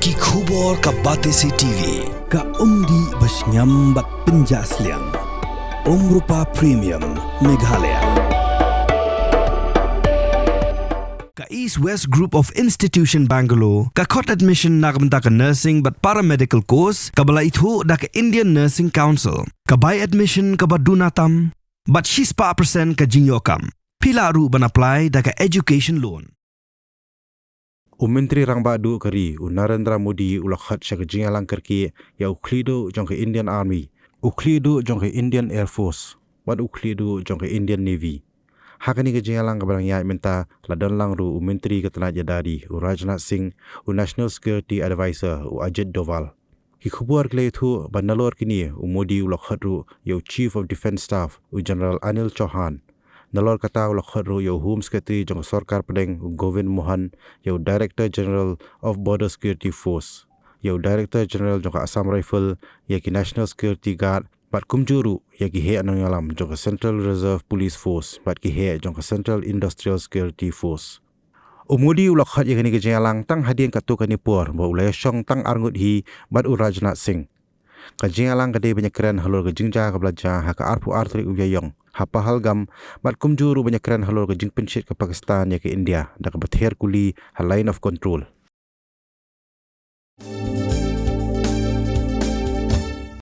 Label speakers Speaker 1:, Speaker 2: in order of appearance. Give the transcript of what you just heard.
Speaker 1: ki khubor ka Batesi TV
Speaker 2: ka umdi basnyambat penjasliang Rupa Premium Meghalaya ka East West Group of Institution Bangalore ka Khot admission nagmenta ka nursing but paramedical course ka bala itu da ka Indian Nursing Council ka by admission ka badunatam but 6% ka Jingïalang pila ru ban apply da ka education loan.
Speaker 3: Menteri Rang Badu kari Narendra Modi ulakhat sa Jingïalang kerki ya Khliehduh jong ke Indian Army, Khliehduh jong ke Indian Air Force, wat Khliehduh jong ke Indian Navy. Hakani ke Jingïalang kabarang ya minta ladan lang ru Menteri Ketenaga Jadari Rajnath Singh National Security Advisor Ajit Doval. Ki khubar Khliehduh banalor kini Modi ulakhat ru ya Chief of Defence Staff General Anil Chauhan. Nalor kata ulakhat ru ya Home Secretary jong Sarkar Pedeng Govind Mohan, ya Director General of Border Security Force, ya Director General jong Assam Rifle, ya ki National Security Guard, bat kumjuru ya ki he anong alam jong Central Reserve Police Force, bat ki he jong Central Industrial Security Force. Modi ulakhat ya kini ke Jingïalang tang hadian katu kanipur ba ulay syong tang arngut hi bat Rajnath Singh. Ka Jingïalang kade banyak keren halor ke jingja ka belajar ha ka arpu artri uyayong ha pahalgam bat kumjuru banyak keren halor ke jingpenshit ke Pakistan ya ke India da ka bather kuli ha line of control.